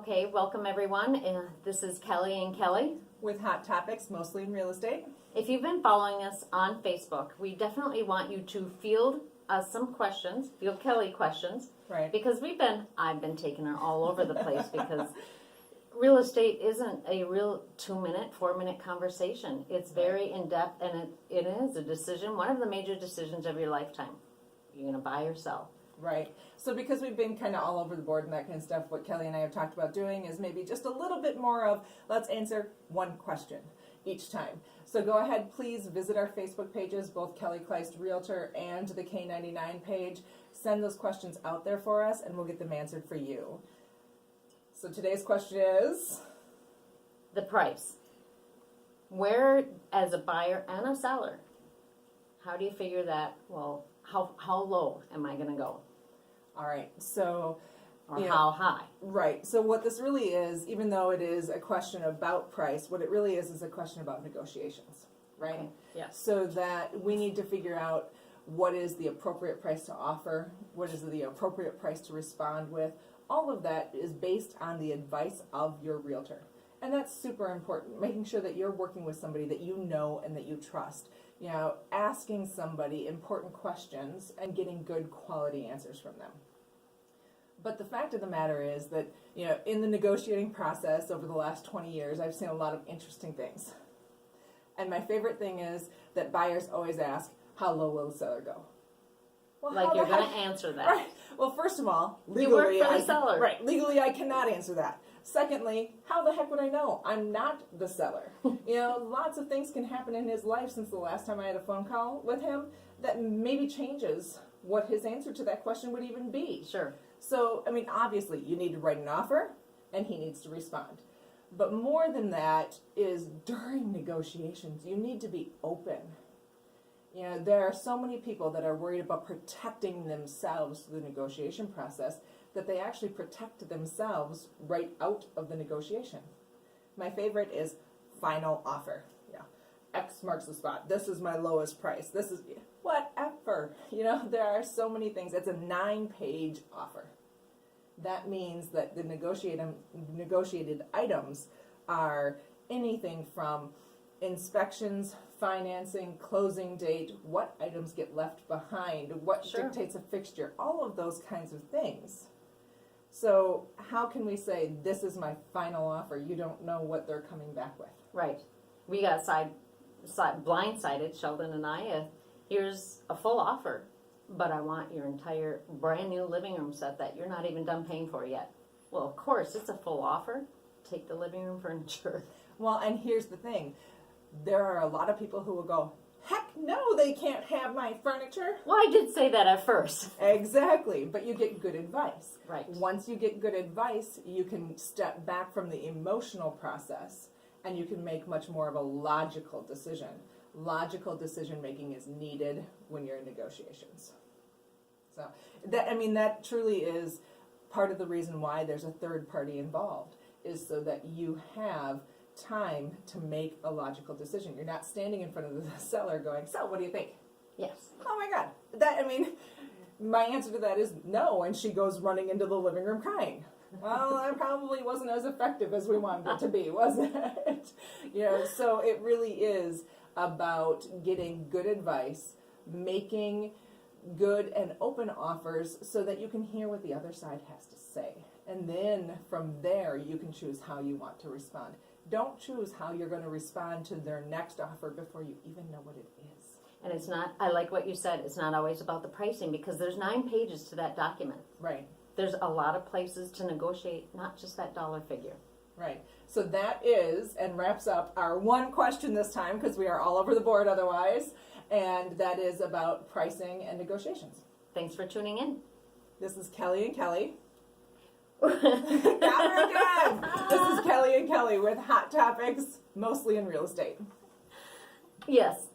Okay, welcome everyone. This is Kelly and Kelly. With hot topics, mostly in real estate. If you've been following us on Facebook, we definitely want you to field some questions, field Kelly questions. Right. Because I've been taking her all over the place because real estate isn't a real 2-minute, 4-minute conversation. It's very in-depth and it is a decision, one of the major decisions of your lifetime. You're going to buy or sell. Right. So because we've been kind of all over the board and that kind of stuff, what Kelly and I have talked about doing is maybe just a little bit more of let's answer one question each time. So go ahead, please visit our Facebook pages, both Kelly Kleist Realtor and the K99 page. Send those questions out there for us and we'll get them answered for you. So today's question is? The price. Where, as a buyer and a seller, how do you figure that, well, how low am I going to go? All right, so... Or how high? Right, so what this really is, even though it is a question about price, what it really is a question about negotiations, right? Okay. Yes. So that we need to figure out what is the appropriate price to offer, what is the appropriate price to respond with. All of that is based on the advice of your realtor. And that's super important, making sure that you're working with somebody that you know and that you trust. You know, asking somebody important questions and getting good quality answers from them. But the fact of the matter is that, you know, in the negotiating process over the last 20 years, I've seen a lot of interesting things. And my favorite thing is that buyers always ask, how low will the seller go? Well, like you're going to answer that. Right. Well, first of all, legally, you work for the seller. Right. Legally, I cannot answer that. Secondly, how the heck would I know? I'm not the seller. You know, lots of things can happen in his life since the last time I had a phone call with him that maybe changes what his answer to that question would even be. Sure. So, I mean, obviously, you need to write an offer, and he needs to respond. But more than that is during negotiations, you need to be open. You know, there are so many people that are worried about protecting themselves through the negotiation process that they actually protect themselves right out of the negotiation. My favorite is final offer. Yeah, X marks the spot. This is my lowest price. This is whatever. You know, there are so many things. It's a 9-page offer. That means that the negotiated items are anything from inspections, financing, closing date, what items get left behind, what dictates a fixture, all of those kinds of things. So how can we say, this is my final offer? You don't know what they're coming back with. Right. We got blindsided, Sheldon and I. Here's a full offer, but I want your entire brand new living room set that you're not even done paying for yet. Well, of course, it's a full offer. Take the living room furniture. Well, and here's the thing. There are a lot of people who will go, heck no, they can't have my furniture. Well, I did say that at first. Exactly, but you get good advice. Right. Once you get good advice, you can step back from the emotional process and you can make much more of a logical decision. Logical decision making is needed when you're in negotiations. So that truly is part of the reason why there's a third party involved, is so that you have time to make a logical decision. You're not standing in front of the seller going, so what do you think? Yes. Oh my God. My answer to that is no, and she goes running into the living room crying. Well, that probably wasn't as effective as we wanted it to be, was it? You know, so it really is about getting good advice, making good and open offers so that you can hear what the other side has to say. And then from there, you can choose how you want to respond. Don't choose how you're going to respond to their next offer before you even know what it is. And it's not, I like what you said, it's not always about the pricing because there's 9 pages to that document. Right. There's a lot of places to negotiate, not just that dollar figure. Right. So that is, and wraps up our one question this time, because we are all over the board otherwise, and that is about pricing and negotiations. Thanks for tuning in. This is Kelly and Kelly. Got her again! This is Kelly and Kelly with hot topics, mostly in real estate. Yes.